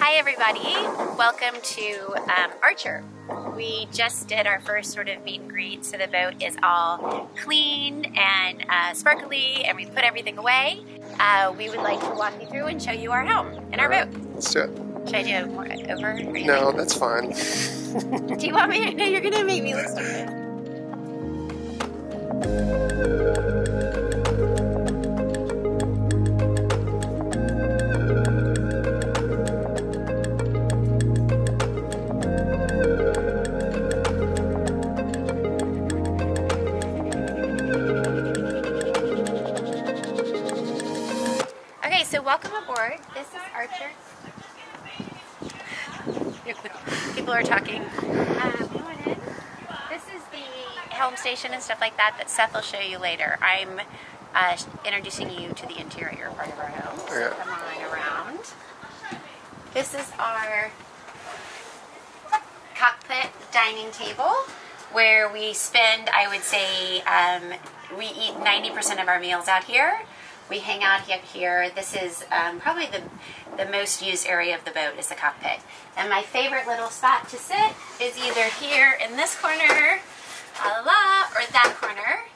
Hi everybody, welcome to Archer. We just did our first sort of meet and greet, so the boat is all clean and sparkly, and we put everything away. We would like to walk you through and show you our home and our boat. Let's do it. Should I do it more over? No, that's fine. Do you want me to? No, you're gonna make me look stupid. So welcome aboard. This is Archer. People are talking. This is the helm station and stuff like that Seth will show you later. I'm introducing you to the interior part of our home. So come on around. This is our cockpit dining table where we spend, I would say, we eat 90% of our meals out here. We hang out here. This is probably the most used area of the boat is the cockpit. And my favorite little spot to sit is either here in this corner, or that corner.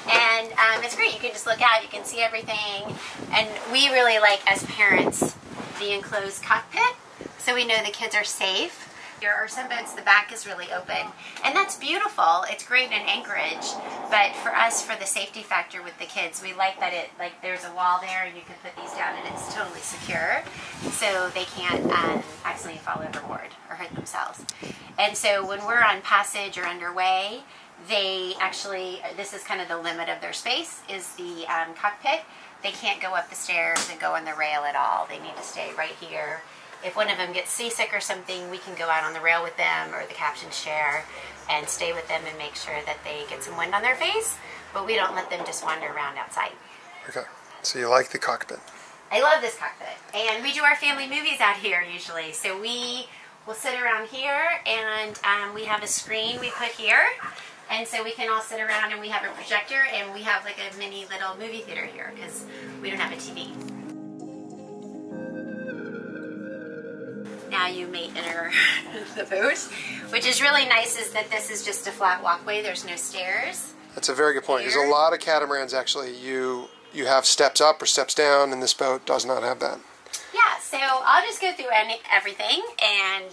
And it's great. You can just look out. You can see everything. And we really like, as parents, the enclosed cockpit. So we know the kids are safe. There are some boats, the back is really open, and that's beautiful. It's great in Anchorage, but for us, for the safety factor with the kids, we like that there's a wall there and you can put these down and it's totally secure, so they can't accidentally fall overboard or hurt themselves. And so when we're on passage or underway, they actually, this is kind of the limit of their space, is the cockpit. They can't go up the stairs and go on the rail at all. They need to stay right here. If one of them gets seasick or something, we can go out on the rail with them or the captain's chair and stay with them and make sure that they get some wind on their face, but we don't let them just wander around outside. Okay, so you like the cockpit? I love this cockpit. And we do our family movies out here usually. So we will sit around here and we have a screen we put here. And so we can all sit around and we have a projector and we have like a mini little movie theater here because we don't have a TV. Now you may enter the boat, which is really nice is that this is just a flat walkway. There's no stairs. That's a very good point. Because a lot of catamarans actually, you have steps up or steps down, and this boat does not have that. Yeah, so I'll just go through everything and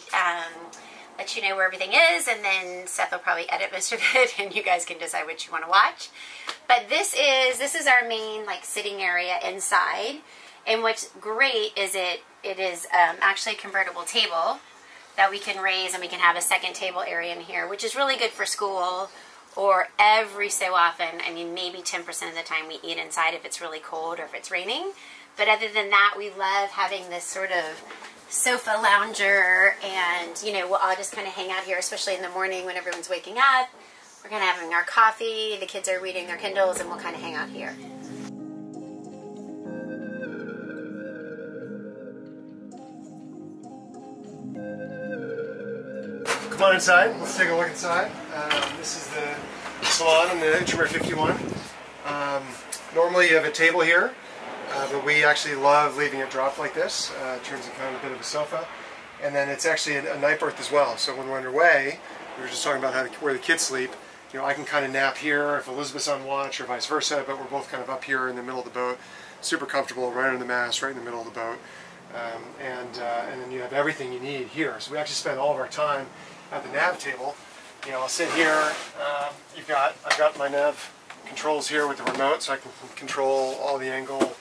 let you know where everything is, and then Seth will probably edit most of it, and you guys can decide what you want to watch. But this is our main sitting area inside. And what's great is it is actually a convertible table that we can raise, and we can have a second table area in here, which is really good for school or every so often. I mean, maybe 10% of the time we eat inside if it's really cold or if it's raining. But other than that, we love having this sort of sofa lounger, and, we'll all just kind of hang out here, especially in the morning when everyone's waking up. We're kind of having our coffee, the kids are reading their Kindles, and we'll kind of hang out here. Come on inside. Let's take a look inside. This is the salon in the Intramare 51. Normally you have a table here, but we actually love leaving it dropped like this. It turns into kind of a bit of a sofa. And then it's actually a night berth as well. So when we're underway, we were just talking about where the kids sleep. I can kind of nap here if Elizabeth's on watch or vice versa, but we're both kind of up here in the middle of the boat. Super comfortable, right under the mast, right in the middle of the boat. And then you have everything you need here. So we actually spend all of our time at the nav table. I'll sit here. I've got my nav controls here with the remote, so I can control all the angle,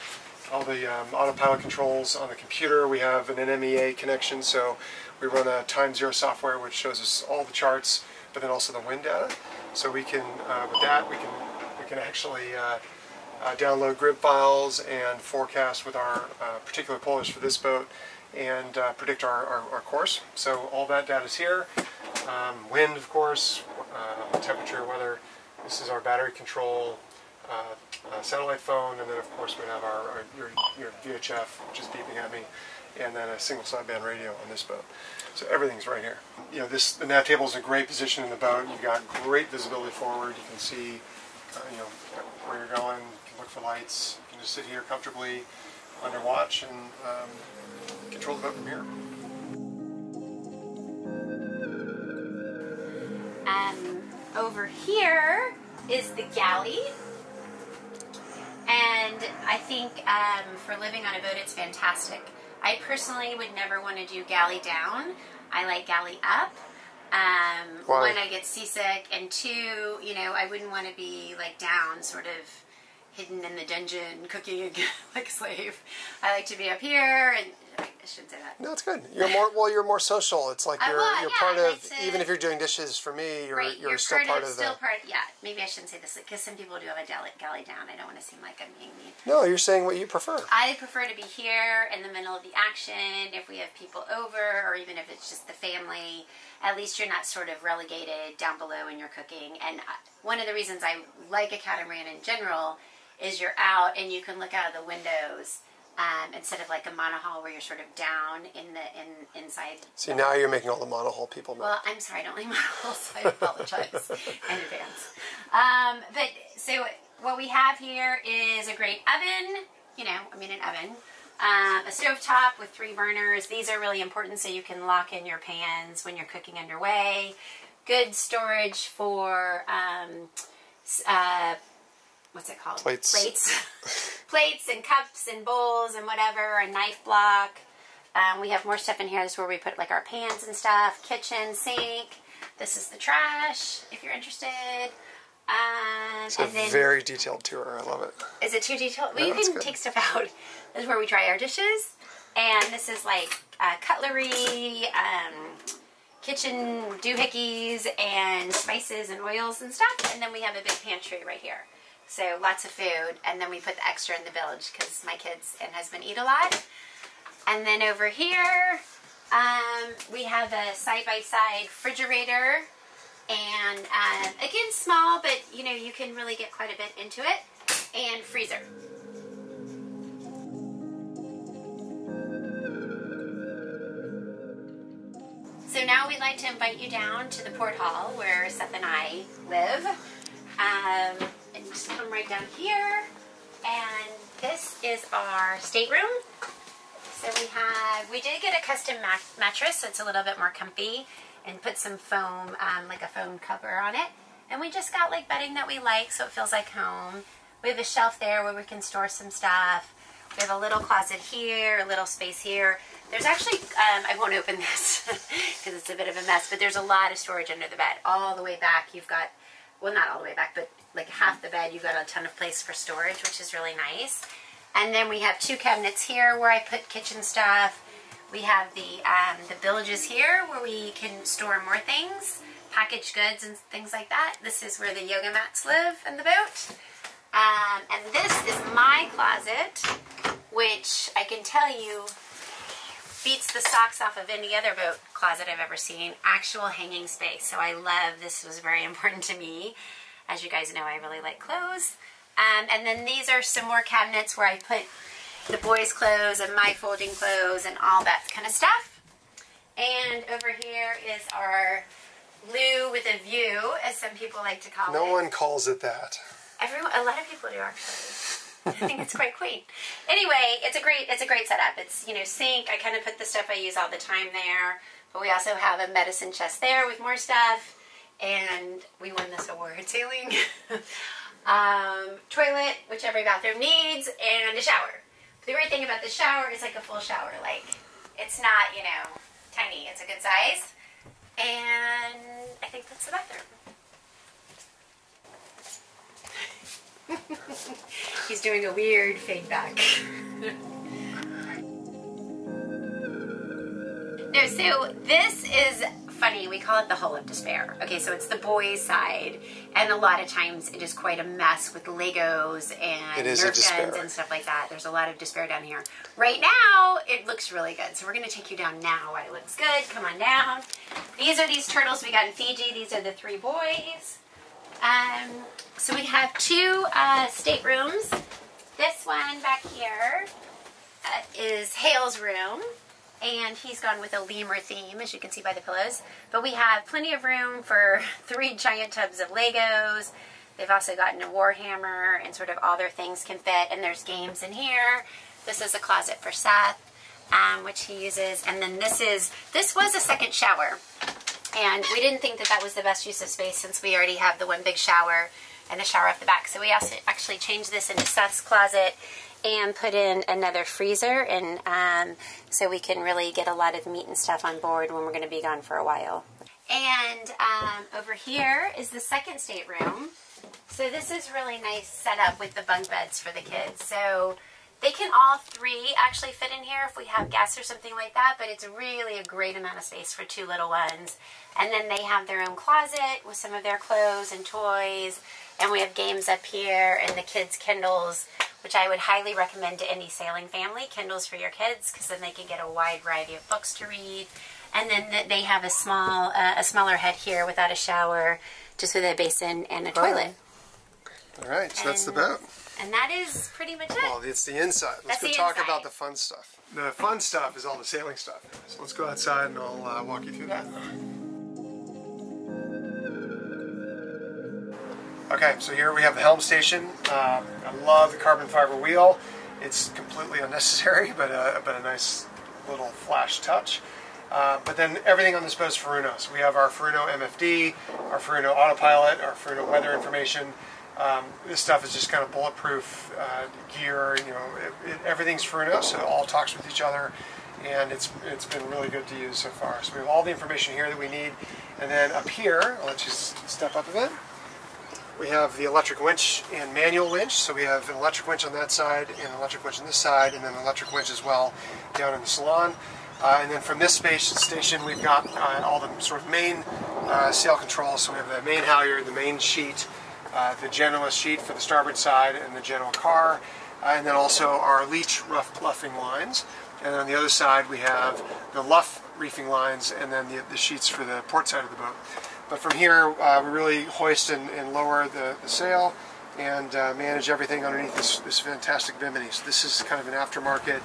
all the autopilot controls on the computer. We have an NMEA connection, so we run a Time Zero software which shows us all the charts, but then also the wind data. So we can, with that, we can actually download grid files and forecast with our particular polars for this boat, and predict our course. So all that data is here. Wind, of course, temperature, weather. This is our battery control, satellite phone, and then of course we have your VHF, which is beeping at me, and then a single sideband radio on this boat. So everything's right here. The nav table is a great position in the boat. You've got great visibility forward. You can see, where you're going. You can look for lights. You can just sit here comfortably under watch and control the boat from here. Over here is the galley. And I think for living on a boat, it's fantastic. I personally would never want to do galley down. I like galley up. One, I get seasick, and two, you know, I wouldn't want to be like down, sort of hidden in the dungeon, cooking like a slave. I like to be up here, and I shouldn't say that. No, it's good. You're you're more social. It's like you're part of, even if you're doing dishes for me, you're still part of the. Yeah, maybe I shouldn't say this, because some people do have a galley down. I don't want to seem like I'm being mean. No, you're saying what you prefer. I prefer to be here in the middle of the action. If we have people over, or even if it's just the family, at least you're not sort of relegated down below in your cooking. And one of the reasons I like a catamaran in general is you're out and you can look out of the windows instead of like a monohull where you're sort of down inside. See, now you're making all the monohull people mad. Well, I'm sorry, I don't like monohulls, so I apologize in advance. But so what we have here is a great oven, an oven. A stovetop with 3 burners. These are really important so you can lock in your pans when you're cooking underway. Good storage for what's it called? Plates. Plates and cups and bowls and whatever, a knife block. We have more stuff in here. This is where we put like our pans and stuff. Kitchen, sink. This is the trash, if you're interested. It's a very detailed tour. I love it. Is it too detailed? Well, you can take stuff out. This is where we dry our dishes. And this is like cutlery, kitchen doohickeys, and spices and oils and stuff. And then we have a big pantry right here. So lots of food. And then we put the extra in the bilge because my kids and husband eat a lot. And then over here, we have a side-by-side refrigerator. And again, small, but you can really get quite a bit into it. And freezer. So now we'd like to invite you down to the port hall where Seth and I live. And just come right down here. And this is our stateroom. So we did get a custom mattress, so it's a little bit more comfy, and put some foam, like a foam cover on it. And we just got like bedding that we like, so it feels like home. We have a shelf there where we can store some stuff. We have a little closet here, a little space here. There's actually, I won't open this because it's a bit of a mess, but there's a lot of storage under the bed. All the way back, you've got, well, not all the way back, but like half the bed, you've got a ton of place for storage, which is really nice. And then we have 2 cabinets here where I put kitchen stuff. We have the bilges here where we can store more things, packaged goods and things like that. This is where the yoga mats live in the boat. And this is my closet, which I can tell you beats the socks off of any other boat closet I've ever seen. Actual hanging space. So I love, this was very important to me. As you guys know, I really like clothes. And then these are some more cabinets where I put the boys' clothes and my folding clothes and all that kind of stuff. And over here is our loo with a view, as some people like to call it. No one calls it that. A lot of people do, actually. I think it's quite quaint. Anyway, it's a great setup. It's, sink. I kind of put the stuff I use all the time there. But we also have a medicine chest there with more stuff. And we won this award, sailing. Toilet, which every bathroom needs, and a shower. The great thing about the shower is like a full shower. Like, it's not, tiny. It's a good size. And I think that's the bathroom. He's doing a weird fade back. No, so this is funny. We call it the Hole of Despair. Okay, so it's the boys' side, and a lot of times it is quite a mess with Legos and Nerf guns and stuff like that. There's a lot of despair down here. Right now, it looks really good, so we're going to take you down now while it looks good. Come on down. These are these turtles we got in Fiji. These are the 3 boys. So we have 2 staterooms. This one back here is Hale's room. And he's gone with a lemur theme, as you can see by the pillows. But we have plenty of room for 3 giant tubs of Legos. They've also gotten a Warhammer, and sort of all their things can fit. And there's games in here. This is a closet for Seth, which he uses. And then this was a second shower. And we didn't think that that was the best use of space since we already have the one big shower and a shower off the back. So we also actually changed this into Seth's closet and put in another freezer, and so we can really get a lot of meat and stuff on board when we're going to be gone for a while. And over here is the second stateroom. So this is really nice setup with the bunk beds for the kids. So they can all three actually fit in here if we have guests or something like that, but it's really a great amount of space for two little ones. And then they have their own closet with some of their clothes and toys, and we have games up here and the kids' Kindles, which I would highly recommend to any sailing family, Kindles for your kids, because then they can get a wide variety of books to read. And then they have a smaller head here without a shower, just with a basin and a toilet. All right, so that's the boat. And that is pretty much it. Well, it's the inside. Let's go talk about the fun stuff. The fun stuff is all the sailing stuff. So let's go outside and I'll walk you through that. Okay, so here we have the helm station. I love the carbon fiber wheel. It's completely unnecessary, but a nice little flash touch. But then everything on this boat is Furuno. So we have our Furuno MFD, our Furuno autopilot, our Furuno weather information. This stuff is just kind of bulletproof gear. You know, everything's Furuno, so it all talks with each other, and it's been really good to use so far. So we have all the information here that we need, and then up here, I'll let you step up a bit. We have the electric winch and manual winch. So we have an electric winch on that side and an electric winch on this side, and then an electric winch as well down in the salon. And then from this station, we've got all the sort of main sail controls. So we have the main halyard, the main sheet, the Genoa sheet for the starboard side, and the Genoa car, and then also our Leech luffing lines. And on the other side, we have the luff reefing lines, and then the sheets for the port side of the boat. But from here, we really hoist and lower the sail and manage everything underneath this fantastic Bimini. So this is kind of an aftermarket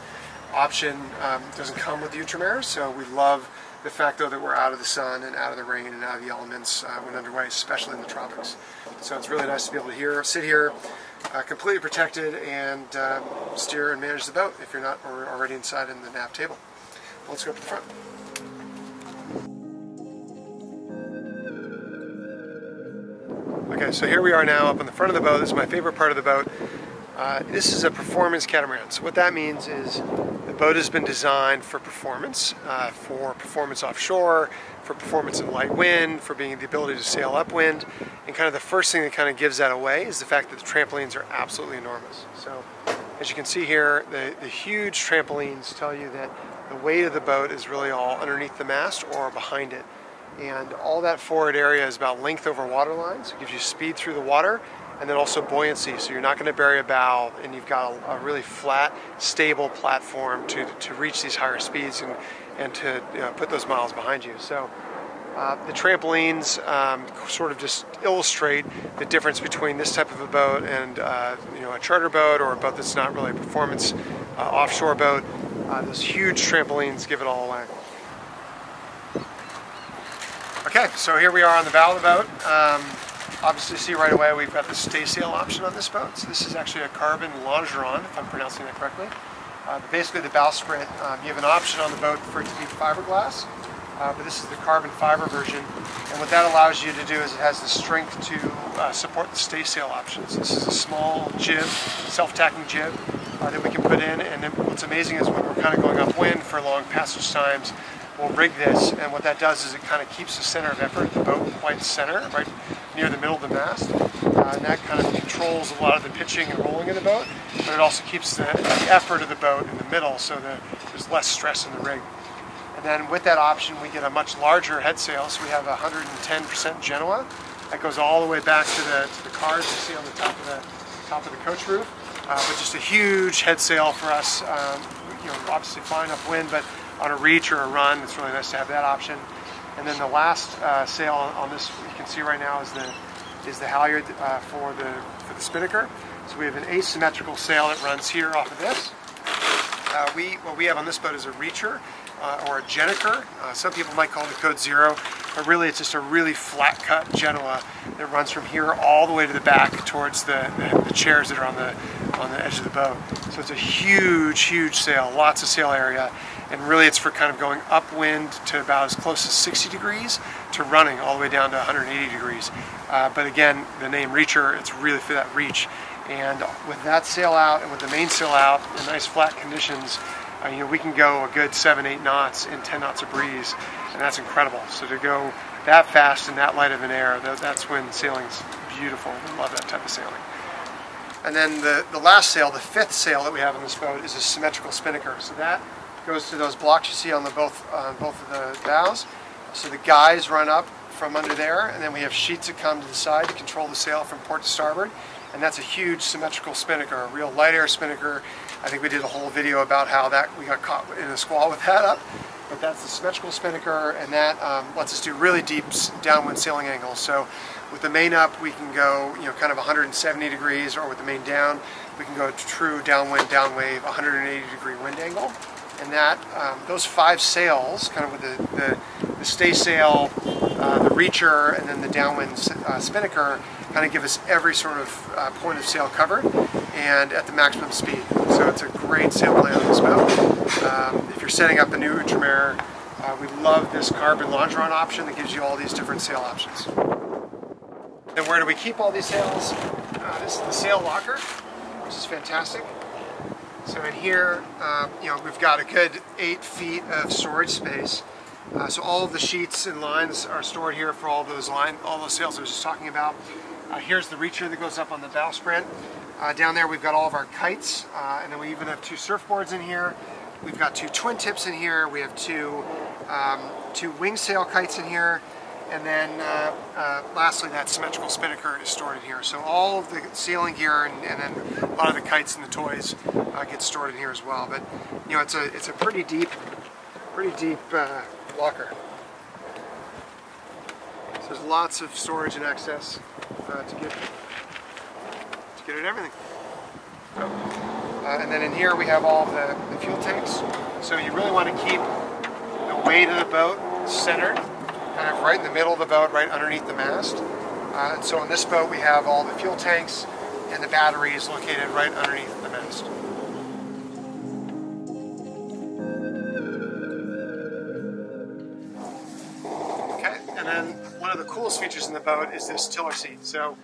option. It doesn't come with the Ultramares, so we love the fact, though, that we're out of the sun and out of the rain and out of the elements when underway, especially in the tropics. So it's really nice to be able to sit here completely protected and steer and manage the boat if you're not already inside in the nav table. Let's go up to the front. Okay, so here we are now up on the front of the boat. This is my favorite part of the boat. This is a performance catamaran. So what that means is the boat has been designed for performance offshore, for performance in light wind, for being the ability to sail upwind. And kind of the first thing that kind of gives that away is the fact that the trampolines are absolutely enormous. So as you can see here, the huge trampolines tell you that the weight of the boat is really all underneath the mast or behind it. And all that forward area is about length over waterline, so it gives you speed through the water, and then also buoyancy, so you're not going to bury a bow, and you've got a really flat, stable platform to reach these higher speeds and to put those miles behind you. So the trampolines sort of just illustrate the difference between this type of a boat and a charter boat or a boat that's not really a performance offshore boat. Those huge trampolines give it all away. Okay, so here we are on the bow of the boat. Obviously, see right away we've got the stay sail option on this boat. So this is actually a carbon longeron, if I'm pronouncing that correctly. But basically, the bowsprit, you have an option on the boat for it to be fiberglass, but this is the carbon fiber version. And what that allows you to do is it has the strength to support the stay sail options. This is a small jib, self-tacking jib that we can put in. And then what's amazing is when we're kind of going upwind for long passage times, we'll rig this, and what that does is it kind of keeps the center of effort of the boat quite center, right near the middle of the mast, and that kind of controls a lot of the pitching and rolling of the boat, but it also keeps the effort of the boat in the middle so that there's less stress in the rig. And then with that option, we get a much larger head sail, so we have a 110% Genoa that goes all the way back to the cars you see on the top of the coach roof, but just a huge head sail for us, obviously flying upwind, but on a reach or a run, it's really nice to have that option. And then the last sail on this, you can see right now, is the halyard for the spinnaker. So we have an asymmetrical sail that runs here off of this. What we have on this boat is a reacher or a Genoa. Some people might call it a Code Zero, but really it's just a really flat cut Genoa that runs from here all the way to the back towards the chairs that are on the edge of the boat. So it's a huge sail, lots of sail area. And really it's for kind of going upwind to about as close as 60 degrees to running all the way down to 180 degrees. But again, the name Reacher, it's really for that reach. And with that sail out and with the mainsail out in nice flat conditions, you know, we can go a good 7-8 knots in 10 knots of breeze, and that's incredible. So to go that fast in that light of an air, that's when sailing's beautiful. I love that type of sailing. And then the last sail, the fifth sail that we have on this boat, is a symmetrical spinnaker. So that goes to those blocks you see on both of the bows. So the guys run up from under there, and then we have sheets that come to the side to control the sail from port to starboard. And that's a huge symmetrical spinnaker, a real light air spinnaker. I think we did a whole video about how we got caught in a squall with that up. But that's the symmetrical spinnaker, and that lets us do really deep downwind sailing angles. So with the main up, we can go, you know, kind of 170 degrees, or with the main down, we can go to true downwind, downwave, 180 degree wind angle. And that, those 5 sails, kind of with the stay sail, the reacher, and then the downwind spinnaker, kind of give us every sort of point of sail covered and at the maximum speed. So it's a great sail plan on this boat. If you're setting up a new Outremer, we love this carbon longeron option that gives you all these different sail options. And where do we keep all these sails? This is the sail locker, which is fantastic. So in here, you know, we've got a good 8 feet of storage space. So all of the sheets and lines are stored here for all those sails I was just talking about. Here's the reacher that goes up on the bowsprit. Down there we've got all of our kites, and then we even have 2 surfboards in here. We've got 2 twin tips in here. We have 2 wing sail kites in here. And then lastly, that symmetrical spinnaker is stored in here. So all of the sailing gear and then a lot of the kites and the toys get stored in here as well. But you know, it's a pretty deep locker. So there's lots of storage and access to get at everything. So, and then in here we have all the fuel tanks. So you really want to keep the weight of the boat centered, kind of right in the middle of the boat, right underneath the mast. And so on this boat we have all the fuel tanks and the batteries located right underneath the mast. Okay, and then one of the coolest features in the boat is this tiller seat. So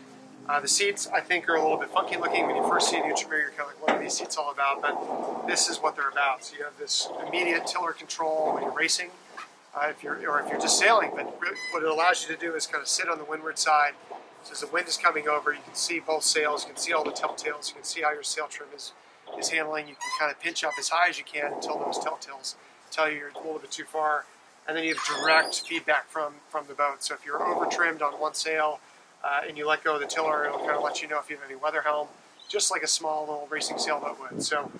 the seats, I think, are a little bit funky looking. When you first see the Outremer, you're kind of like, what are these seats all about? But this is what they're about. So you have this immediate tiller control when you're racing, if you're just sailing. But really, what it allows you to do is kind of sit on the windward side. So as the wind is coming over, you can see both sails, you can see all the telltales, you can see how your sail trim is handling. You can kind of pinch up as high as you can until those telltales tell you you're a little bit too far. And then you have direct feedback from the boat. So if you're over trimmed on one sail, and you let go of the tiller, it'll kind of let you know if you have any weather helm, just like a small little racing sailboat would. So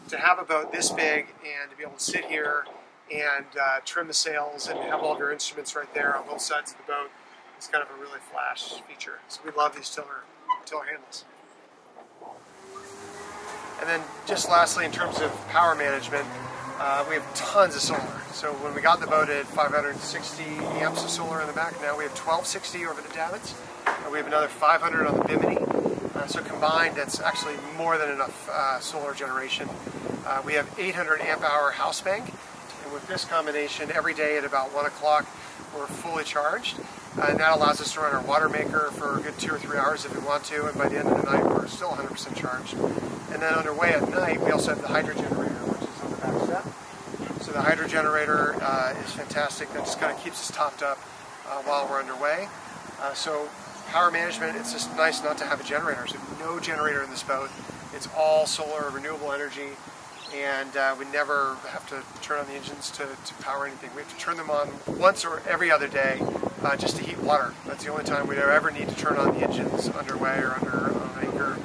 to have a boat this big and to be able to sit here and trim the sails and have all of your instruments right there on both sides of the boat is kind of a really flash feature. So we love these tiller handles. And then just lastly, in terms of power management, we have tons of solar. So when we got the boat at 560 amps of solar in the back, now we have 1260 over the davits. We have another 500 on the bimini. So combined, that's actually more than enough solar generation. We have 800 amp hour house bank. And with this combination, every day at about 1 o'clock, we're fully charged. And that allows us to run our water maker for a good 2 or 3 hours if we want to. And by the end of the night, we're still 100% charged. And then underway at night, we also have the hydro generator, which is on the back step. So the hydro generator is fantastic. That just kind of keeps us topped up while we're underway. So power management, it's just nice not to have a generator. So no generator in this boat. It's all solar, renewable energy, and we never have to turn on the engines to power anything. We have to turn them on once or every other day just to heat water. That's the only time we ever need to turn on the engines underway or under anchor.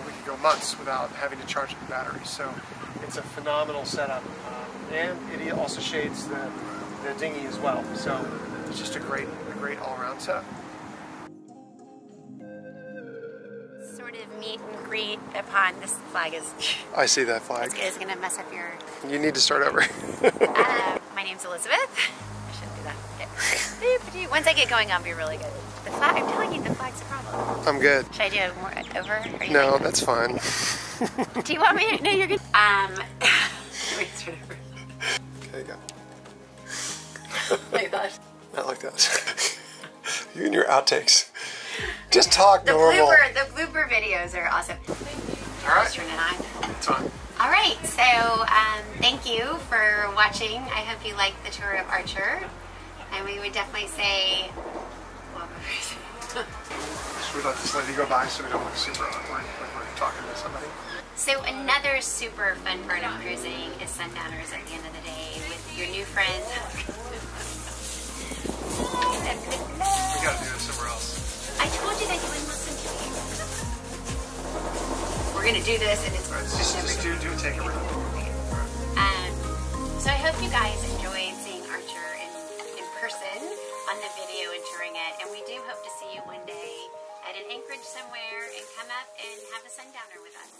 We could go months without having to charge up the batteries. So it's a phenomenal setup. And it also shades the dinghy as well. So it's just a great all-around setup. Sort of meet and greet upon this flag is. I see that flag. It's going to mess up your. You need to start over. My name's Elizabeth. I shouldn't do that. Once I get going, I'll be really good. The flag. I'm telling you, the flag's a problem. I'm good. Should I do it more over? No, that's fine. Do you want me to? No, you're good. Wait, start over. Like that. Not like that. You and your outtakes. Just talk The normal. the blooper videos are awesome. All right. Just turn it on. It's on. All right, so thank you for watching. I hope you liked the tour of Archer, and we would definitely say, Should we let this lady go by so we don't look super awkward like we're talking to somebody? So another super fun part of cruising is sundowners at the end of the day with your new friends. We gotta do this somewhere else. I told you that you wouldn't listen to me. We're gonna do this, and it's All right, just do take it around. So I hope you guys enjoyed seeing Archer in person on the video and touring it, and we do hope to see you one day at an anchorage somewhere and come up and have a sundowner with us.